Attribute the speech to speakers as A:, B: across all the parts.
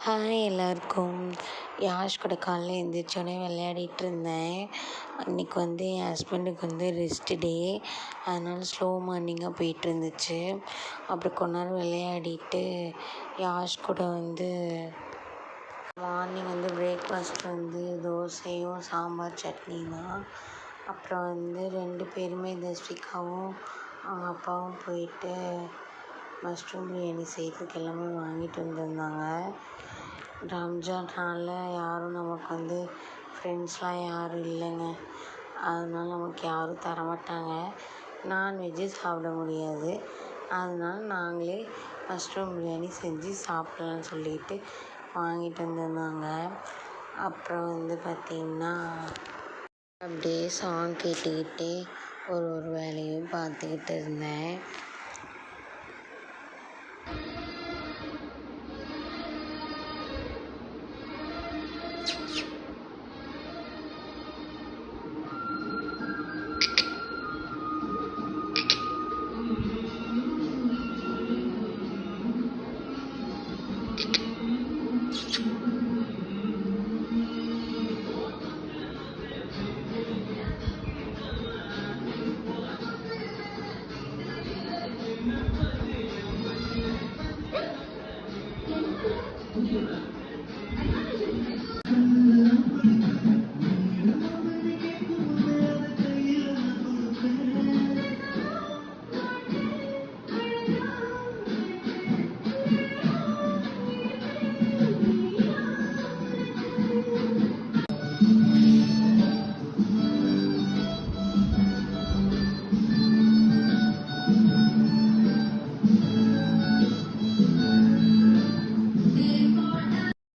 A: Hi எல்லாருக்கும். யாஷ் கூட காலைல எழுந்திரிச்சோடனே விளையாடிட்டு இருந்தேன். அன்றைக்கி என் ஹஸ்பண்டுக்கு ரெஸ்ட் டே. அதனால் ஸ்லோ மார்னிங்காக போயிட்டுருந்துச்சு. அப்புறம் கொஞ்ச நேரம் விளையாடிட்டு யாஷ் கூட மார்னிங் பிரேக்ஃபாஸ்ட் தோசையும் சாம்பார் சட்னி தான். அப்புறம் 2 பேருமே தஸ்விகாவும் அவங்க அப்பாவும் போயிட்டு மஷ்ரூம் பிரியாணி செய்கிறதுக்கு எல்லாமே வாங்கிட்டு வந்திருந்தாங்க. ரம்ஜான்னால யாரும் நமக்கு ஃப்ரெண்ட்ஸ்லாம் யாரும் இல்லைங்க. அதனால நமக்கு யாரும் தரமாட்டாங்க. நான்வெஜ்ஜு சாப்பிட முடியாது. அதனால நாங்களே மஷ்ரூம் பிரியாணி செஞ்சு சாப்பிட்லான்னு சொல்லிட்டு வாங்கிட்டு வந்திருந்தாங்க. அப்புறம் பார்த்திங்கன்னா அப்படியே சாங் கேட்டுக்கிட்டே ஒரு வேலையும் பார்த்துக்கிட்டு இருந்தேன்.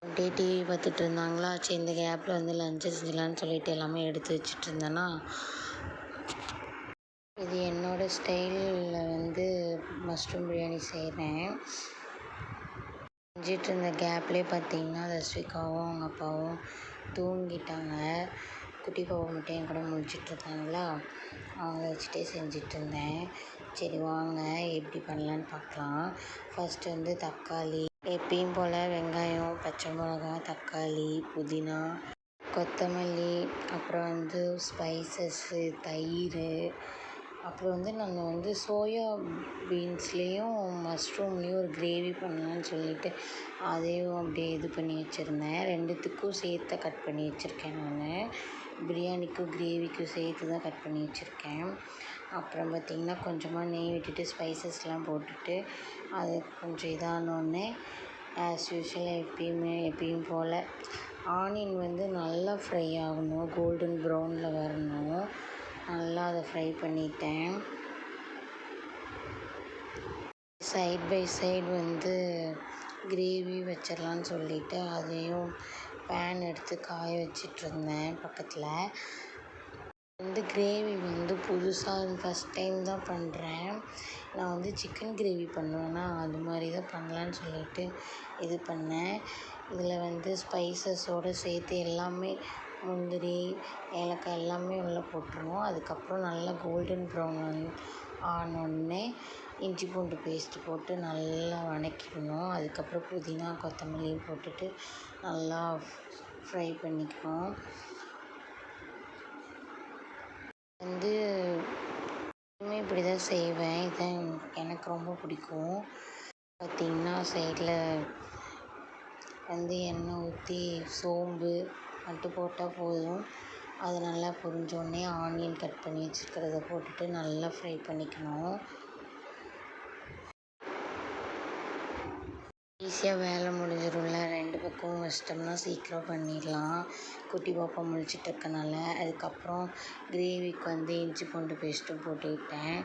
A: அப்படியே டிவி பார்த்துட்டு இருந்தாங்களா. சரி இந்த கேப்பில் லஞ்சு செஞ்சலான்னு சொல்லிட்டு எல்லாமே எடுத்து வச்சுட்டு இருந்தேன்னா, இது என்னோடய ஸ்டைலில் மஷ்ரூம் பிரியாணி செய்கிறேன். செஞ்சிட்டு இருந்த கேப்லேயே பார்த்திங்கன்னா தஸ்விகாவும் அவங்க அப்பாவும் தூங்கிட்டாங்க. குட்டி பாப்பா மட்டும் என் கூட முழிச்சிட்டு இருந்தாங்களா, அவங்க வச்சுட்டே செஞ்சிட்ருந்தேன். சரி வாங்க எப்படி பண்ணலான்னு பார்க்கலாம். ஃபஸ்ட்டு தக்காளி எப்பயும் போல் வெங்காயம், பச்சை மிளகா, தக்காளி, புதினா, கொத்தமல்லி, அப்புறம் ஸ்பைசஸ்ஸு, தயிர், அப்புறம் நான் சோயா பீன்ஸ்லேயும் மஷ்ரூம்லேயும் ஒரு கிரேவி பண்ணலான்னு சொல்லிட்டு அதையும் அப்படியே இது பண்ணி வச்சுருந்தேன். 2த்துக்கும் சேர்த்து கட் பண்ணி வச்சுருக்கேன் நான். பிரியாணிக்கும் கிரேவிக்கும் சேர்த்து தான் கட் பண்ணி வச்சுருக்கேன். அப்புறம் பார்த்திங்கன்னா கொஞ்சமாக நெய் விட்டுட்டு ஸ்பைசஸ்லாம் போட்டுட்டு அது கொஞ்சம் இதானோடனே ஆஸ் யூஷுவல் எப்பயும் போல் ஆனியன் நல்லா ஃப்ரை ஆகணும், கோல்டன் ப்ரௌனில் வரணும். நல்லா அதை ஃப்ரை பண்ணிட்டேன். சைட் பை சைடு கிரேவி வச்சிடலான்னு சொல்லிட்டு அதையும் பேன் எடுத்து காய வச்சிட்ருந்தேன் பக்கத்தில். கிரேவி புதுசாக ஃபஸ்ட் டைம் தான் பண்ணுறேன். நான் சிக்கன் கிரேவி பண்ணுவேன்னா அது மாதிரி தான் பண்ணலான்னு சொல்லிட்டு இது பண்ணேன். இதில் ஸ்பைசஸோடு சேர்த்து எல்லாமே முந்திரி, ஏலக்காய் எல்லாமே உள்ளே போட்டுருவோம். அதுக்கப்புறம் நல்லா கோல்டன் ப்ரௌன் ஆனோடனே இஞ்சி பூண்டு பேஸ்ட்டு போட்டு நல்லா வதக்கிக்கணும். அதுக்கப்புறம் புதினா, கொத்தமல்லியும் போட்டுட்டு நல்லா ஃப்ரை பண்ணிக்கணும். இப்படி தான் செய்வேன். இதுதான் எனக்கு ரொம்ப பிடிக்கும். பார்த்திங்கன்னா சைடில் எண்ணெய் ஊற்றி சோம்பு மட்டும் போட்டால் போதும். அது நல்லா பொரிஞ்சோடனே ஆனியன் கட் பண்ணி வச்சுருக்கிறத போட்டுட்டு நல்லா ஃப்ரை பண்ணிக்கணும். ஈஸியாக வேலை முடிஞ்சிடும்ல. 2 பக்கமும் வச்சிட்டோம்னா சீக்கிரம் பண்ணிடலாம். குட்டி பாப்பா முழிச்சிட்டு இருக்கனால. அதுக்கப்புறம் கிரேவிக்கு இஞ்சி பூண்டு பேஸ்ட்டும் போட்டுக்கிட்டேன்.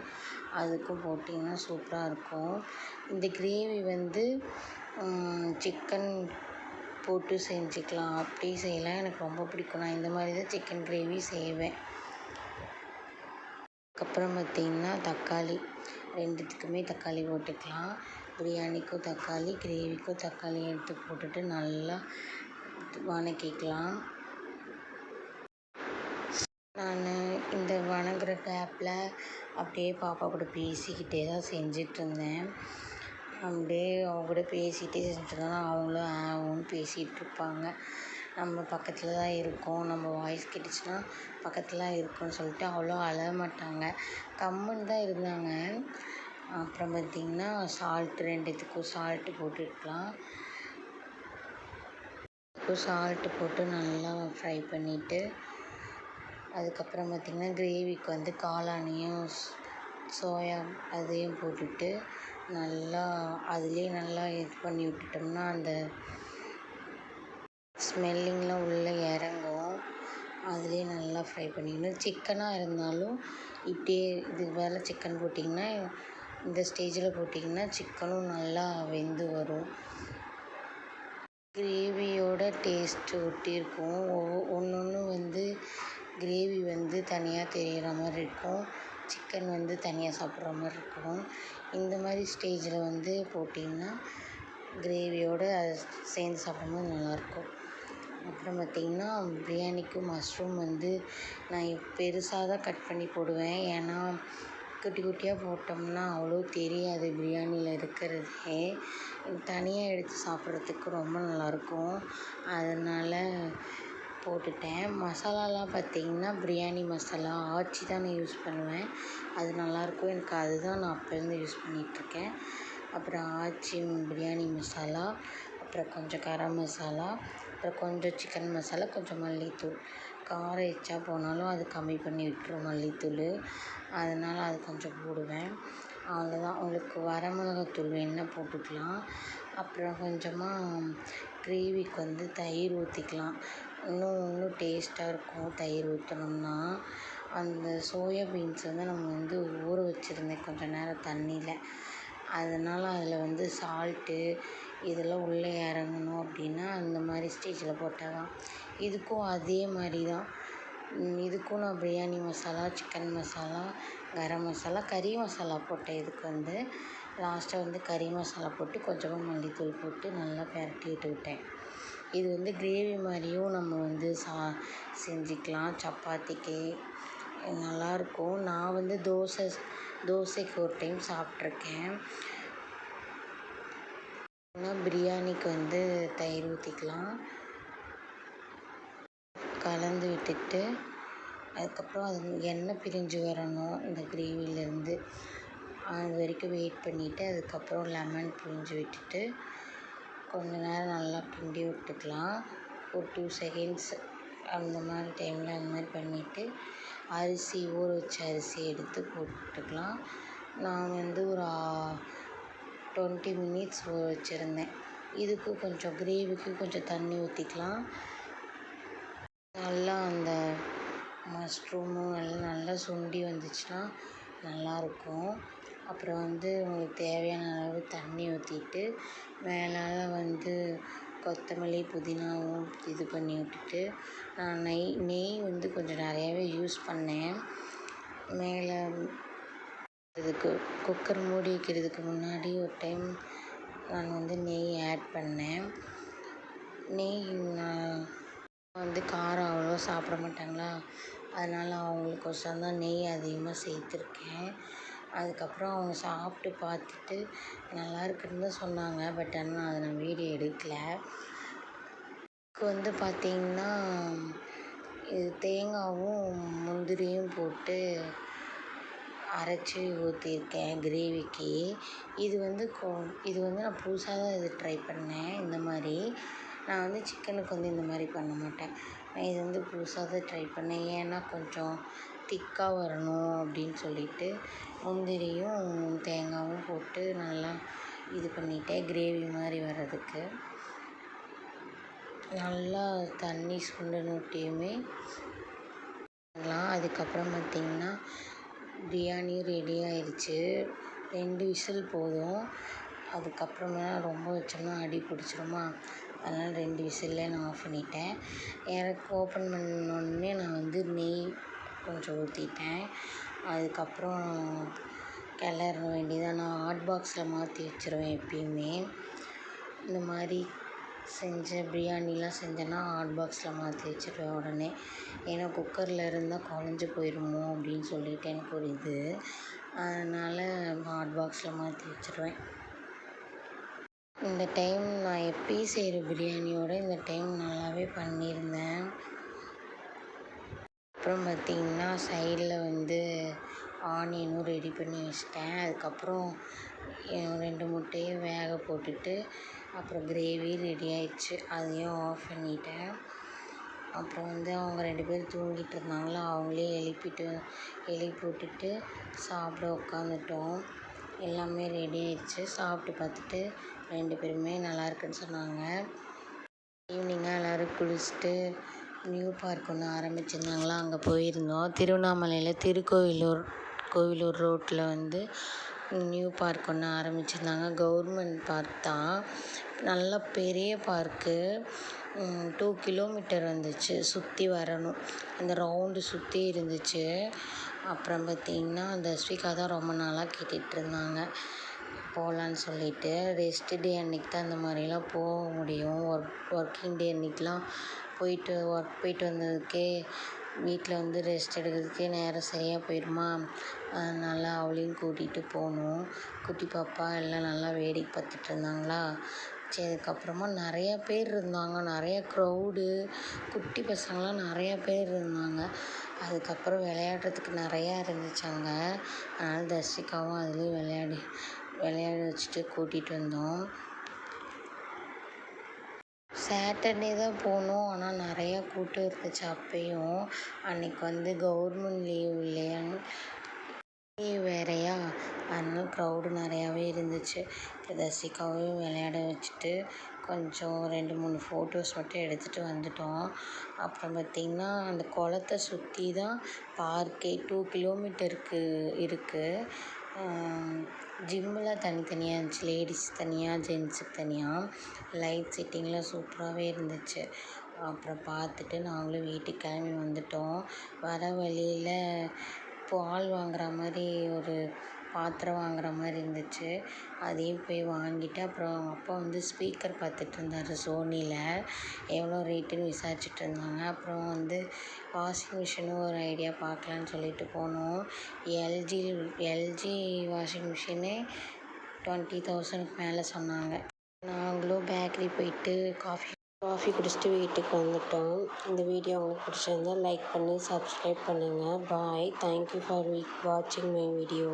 A: அதுக்கும் போட்டிங்கன்னா சூப்பராக இருக்கும். இந்த கிரேவி சிக்கன் போட்டு செஞ்சுக்கலாம், அப்படி செய்யலாம். எனக்கு ரொம்ப பிடிக்கும். நான் இந்த மாதிரி தான் சிக்கன் கிரேவி செய்வேன். அதுக்கப்புறம் பார்த்திங்கன்னா தக்காளி 2த்துக்குமே தக்காளி போட்டுக்கலாம். பிரியாணிக்கும் தக்காளி, கிரேவிக்கும் தக்காளி எடுத்து போட்டுட்டு நல்லா வதக்கிக்கலாம். நான் இந்த வதங்குற கேப்பில் அப்படியே பாப்பா கூட பேசிக்கிட்டே தான் செஞ்சிட்ருந்தேன். அப்படியே அவங்க கூட பேசிகிட்டே செஞ்சுட்ருந்தேன். அவங்களும் ஆவுன்னு பேசிகிட்ருப்பாங்க. நம்ம பக்கத்தில் தான் இருக்கோம், நம்ம வாய்ஸ் கேட்டுச்சுன்னா பக்கத்தில் தான் இருக்கோம்னு சொல்லிட்டு அவ்வளோ அழ மாட்டாங்க, கம்முன்னு தான் இருந்தாங்க. அப்புறம் பார்த்திங்கன்னா ரெண்டுத்துக்கும் சால்ட்டு போட்டுக்கலாம். சால்ட்டு போட்டு நல்லா ஃப்ரை பண்ணிவிட்டு அதுக்கப்புறம் பார்த்திங்கன்னா கிரேவிக்கு காளானையும் சோயா அதையும் போட்டுட்டு நல்லா அதுலேயே நல்லா இது பண்ணி விட்டுட்டோம்னா அந்த ஸ்மெல்லிங்லாம் உள்ளே இறங்கும். அதுலேயே நல்லா ஃப்ரை பண்ணிக்கணும். சிக்கனாக இருந்தாலும் இப்படியே இதுக்கு மேலே சிக்கன் போட்டிங்கன்னா இந்த ஸ்டேஜில் போட்டிங்கன்னா சிக்கனும் நல்லா வெந்து வரும். கிரேவியோட டேஸ்ட்டு ஒட்டி இருக்கும். ஒன்று கிரேவி தனியாக தெரிகிற மாதிரி இருக்கும், சிக்கன் தனியாக சாப்பிட்ற மாதிரி இருக்கும். இந்த மாதிரி ஸ்டேஜில் போட்டிங்கன்னா கிரேவியோடு அது சேர்ந்து சாப்பிடும்போது நல்லாயிருக்கும். அப்புறம் பார்த்திங்கன்னா பிரியாணிக்கு மஷ்ரூம் நான் பெருசாக தான் கட் பண்ணி போடுவேன். ஏன்னா குட்டி குட்டியாக போட்டோம்னா அவ்வளோ தெரியாது பிரியாணியில் இருக்கிறதே. தனியாக எடுத்து சாப்பிட்றதுக்கு ரொம்ப நல்லாயிருக்கும், அதனால் போட்டுட்டேன். மசாலாலாம் பார்த்திங்கன்னா பிரியாணி மசாலா ஆச்சி தான் நான் யூஸ் பண்ணுவேன், அது நல்லாயிருக்கும். எனக்கு அதுதான் நான் அப்போலேருந்து யூஸ் பண்ணிகிட்ருக்கேன். அப்புறம் ஆச்சி பிரியாணி மசாலா, அப்புறம் கொஞ்சம் கரம் மசாலா, அப்புறம் கொஞ்சம் சிக்கன் மசாலா, கொஞ்சம் மல்லித்தூள். காரம் எச்சா போனாலும் அது கம்மி பண்ணி விட்டுரும் மல்லித்தூள், அதனால் அது கொஞ்சம் போடுவேன். அவ்வளோதான். உங்களுக்கு வரமிளகாத்தூள் வேணுன்னா போட்டுக்கலாம். அப்புறம் கொஞ்சமாக கிரேவிக்கு தயிர் ஊற்றிக்கலாம். இன்னும் டேஸ்ட்டாக இருக்கும் தயிர் ஊற்றினோம்னா. அந்த சோயா பீன்ஸ் நம்ம ஊற வச்சுருந்தேன் கொஞ்சம் நேரம் தண்ணியில், அதனால் அதில் சால்ட்டு இதெல்லாம் உள்ளே இறங்கணும் அப்படின்னா அந்த மாதிரி ஸ்டேஜில் போட்டால் தான். இதுக்கும் அதே மாதிரி தான். இதுக்கும் நான் பிரியாணி மசாலா, சிக்கன் மசாலா, கரம் மசாலா, கறி மசாலா போட்டேன். இதுக்கு லாஸ்ட்டாக கறி மசாலா போட்டு கொஞ்சமாக மல்லித்தூள் போட்டு நல்லா பெரட்டி விட்டுக்கிட்டேன். இது கிரேவி மாதிரியும் நம்ம செஞ்சுக்கலாம் சப்பாத்திக்கு, நல்லாயிருக்கும். நான் தோசைக்கு ஒரு டைம் சாப்பிட்ருக்கேன். பிரியாணிக்கு தயிர் ஊற்றிக்கலாம். கலந்து விட்டுட்டு அதுக்கப்புறம் அது எண்ணெய் பிரிஞ்சு வரணும் இந்த கிரேவிலேருந்து, அது வரைக்கும் வெயிட் பண்ணிவிட்டு அதுக்கப்புறம் லெமன் பிழிஞ்சு விட்டுட்டு கொஞ்ச நேரம் நல்லா கிண்டி விட்டுக்கலாம். ஒரு 2 செகண்ட்ஸ் அந்த மாதிரி டைமில் அந்த மாதிரி பண்ணிவிட்டு ஊற வச்ச அரிசி எடுத்து போட்டுக்கலாம். நான் ஒரு 20 மினிட்ஸ் ஊற வச்சுருந்தேன். இதுக்கு கொஞ்சம் கிரேவிக்கு கொஞ்சம் தண்ணி ஊற்றிக்கலாம். நல்லா அந்த மஷ்ரூமும் நல்லா சுண்டி வந்துச்சுன்னா நல்லாயிருக்கும். அப்புறம் உங்களுக்கு தேவையான அளவு தண்ணி ஊற்றிட்டு மேலால் கொத்தமல்லி புதினாவும் இது பண்ணி விட்டுட்டு நான் நெய் கொஞ்சம் நிறையாவே யூஸ் பண்ணேன். மேலே இதுக்கு குக்கர் மூடி வைக்கிறதுக்கு முன்னாடி ஒரு டைம் நான் நெய் ஆட் பண்ணேன். நெய் காரம் அவ்வளோவா சாப்பிட மாட்டாங்களா, அதனால் அவங்களுக்கோசரம் தான் நெய் அதிகமாக சேர்த்துருக்கேன். அதுக்கப்புறம் அவங்க சாப்பிட்டு பார்த்துட்டு நல்லா இருக்குன்னு தான் சொன்னாங்க. பட் ஆனால் அதை நான் வீடியோ எடுக்கல. இதுக்கு பார்த்திங்கன்னா இது தேங்காயும் முந்திரியும் போட்டு அரைச்சி ஊற்றிருக்கேன் கிரேவிக்கு. இது நான் புதுசாக தான் இது ட்ரை பண்ணேன். இந்த மாதிரி நான் சிக்கனுக்கு இந்த மாதிரி பண்ண மாட்டேன். நான் இது புதுசாக தான் ட்ரை பண்ணேன். ஏன்னா கொஞ்சம் திக்காக வரணும் அப்படின்னு சொல்லிட்டு முந்திரியும் தேங்காயும் போட்டு நல்லா இது பண்ணிட்டேன் கிரேவி மாதிரி வர்றதுக்கு. நல்லா தண்ணி சுண்டனொட்டியுமே அதுக்கப்புறம் பார்த்திங்கன்னா பிரியாணி ரெடி ஆயிடுச்சு. 2 விசில் போதும். அதுக்கப்புறமா ரொம்ப வச்சோம்னா அடி பிடிச்சிருமா, அதனால் 2 விசில்லே நான் ஆஃப் பண்ணிட்டேன். எனக்கு ஓப்பன் பண்ணோடனே நான் நெய் கொஞ்சம் ஊற்றிட்டேன். அதுக்கப்புறம் கிளற வேண்டியதான். நான் ஹாட் பாக்ஸில் மாற்றி வச்சுருவேன் எப்பயுமே. இந்த மாதிரி பிரியாணிலாம் செஞ்சேன்னா ஹாட் பாக்ஸில் மாற்றி வச்சுருவேன் உடனே. ஏன்னா குக்கரில் இருந்தால் குழஞ்சி போயிடுமோ அப்படின்னு சொல்லிட்டு எனக்கு ஒரு இது, அதனால் ஹாட் பாக்ஸில் மாற்றி வச்சுருவேன். இந்த டைம் நான் எப்பயும் செய்கிற பிரியாணியோட இந்த டைம் நல்லாவே பண்ணியிருந்தேன். அப்புறம் பார்த்திங்கன்னா சைடில் ஆனியனும் ரெடி பண்ணி வச்சிட்டேன். அதுக்கப்புறம் 2 முட்டையும் வேக போட்டுட்டு அப்புறம் கிரேவி ரெடி ஆயிடுச்சு. அதையும் ஆஃப் பண்ணிட்டேன். அப்புறம் அவங்க 2 பேரும் தூங்கிட்டு இருந்தாங்களா, அவங்களே எழுப்பி விட்டுட்டு சாப்பிட உட்காந்துட்டோம். எல்லாமே ரெடி ஆயிடுச்சு. சாப்பிட்டு பார்த்துட்டு 2 பேருமே நல்லா இருக்குன்னு சொன்னாங்க. ஈவினிங்காக எல்லோரும் குளிச்சுட்டு நியூ பார்க் ஒன்று ஆரம்பிச்சிருந்தாங்களா, அங்கே போயிருந்தோம். திருவண்ணாமலையில் கோவிலூர் ரோட்டில் நியூ பார்க் ஒன்று ஆரம்பிச்சிருந்தாங்க. கவர்மெண்ட் பார்க் தான். நல்ல பெரிய பார்க்கு. 2 கிலோமீட்டர் வந்துச்சு சுற்றி வரணும். அந்த ரவுண்டு சுற்றி இருந்துச்சு. அப்புறம் பார்த்திங்கன்னா தஸ்விகா தான் ரொம்ப நாளாக கேட்டுட்ருந்தாங்க போகலான்னு சொல்லிட்டு. ரெஸ்ட் டே அன்றைக்கி தான் அந்த மாதிரிலாம் போக முடியும். ஒர்க்கிங் டே அன்றைக்கிலாம் ஒர்க் போயிட்டு வந்ததுக்கே வீட்டில் ரெஸ்ட் எடுக்கிறதுக்கே நேரம் சரியாக போயிடுமா. அதனால் அவளையும் கூட்டிகிட்டு போகணும். குட்டி பாப்பா எல்லாம் நல்லா வேடிக்கை பார்த்துட்டு இருந்தாங்களா. சரி, அதுக்கப்புறமா நிறையா பேர் இருந்தாங்க. நிறைய க்ரௌடு, குட்டி பசங்களாம் நிறையா பேர் இருந்தாங்க. அதுக்கப்புறம் விளையாடுறதுக்கு நிறையா இருந்துச்சு அங்கே. அதனால் தஸ்விகாவும் அதுலேயும் விளையாட வச்சுட்டு கூட்டிகிட்டு வந்தோம். சாட்டர்டே தான் போனோம். ஆனால் நிறையா கூட்டம் இருந்துச்சு அப்பயும். அன்றைக்கி கவர்மெண்ட் லீவ் இல்லையா, லீவ் வேறையா, அதனால் க்ரௌடு நிறையாவே இருந்துச்சு. தஸ்விகாவையும் விளையாட வச்சுட்டு கொஞ்சம் 2-3 ஃபோட்டோஸ் மட்டும் எடுத்துகிட்டு வந்துட்டோம். அப்புறம் பார்த்திங்கன்னா அந்த குளத்த சுற்றி தான் பார்க்கே 2 கிலோமீட்டருக்கு இருக்குது. ஜிம்மெலாம் தனித்தனியாக இருந்துச்சு. லேடிஸ் தனியாக, ஜென்ஸுக்கு தனியாக. லைட் செட்டிங்லாம் சூப்பராகவே இருந்துச்சு. அப்புறம் பார்த்துட்டு நாங்களும் வீட்டுக்கு கிளம்பி வந்துட்டோம். வர வழியில் பால் வாங்குற மாதிரி ஒரு பாத்திரம் வாங்குற மாதிரி இருந்துச்சு. அதையும் போய் வாங்கிட்டு அப்புறம் அவங்க அப்பா ஸ்பீக்கர் பார்த்துட்டு இருந்தார் சோனியில். எவ்வளோ ரேட்டுன்னு விசாரிச்சுட்டு இருந்தாங்க. அப்புறம் வாஷிங் மிஷினும் ஒரு ஐடியா பார்க்கலான்னு சொல்லிட்டு போனோம். எல்ஜி வாஷிங் மிஷினே 20,000க்கு மேலே சொன்னாங்க. நாங்களும் பேக்கரி போயிட்டு காஃபி குடிச்சிட்டு வீட்டுக்கு வந்துட்டோம். இந்த வீடியோ உங்களுக்கு பிடிச்சிருந்தால் லைக் பண்ணி சப்ஸ்கிரைப் பண்ணுங்கள். பாய். தேங்க்யூ ஃபார் வாட்சிங் மை வீடியோ.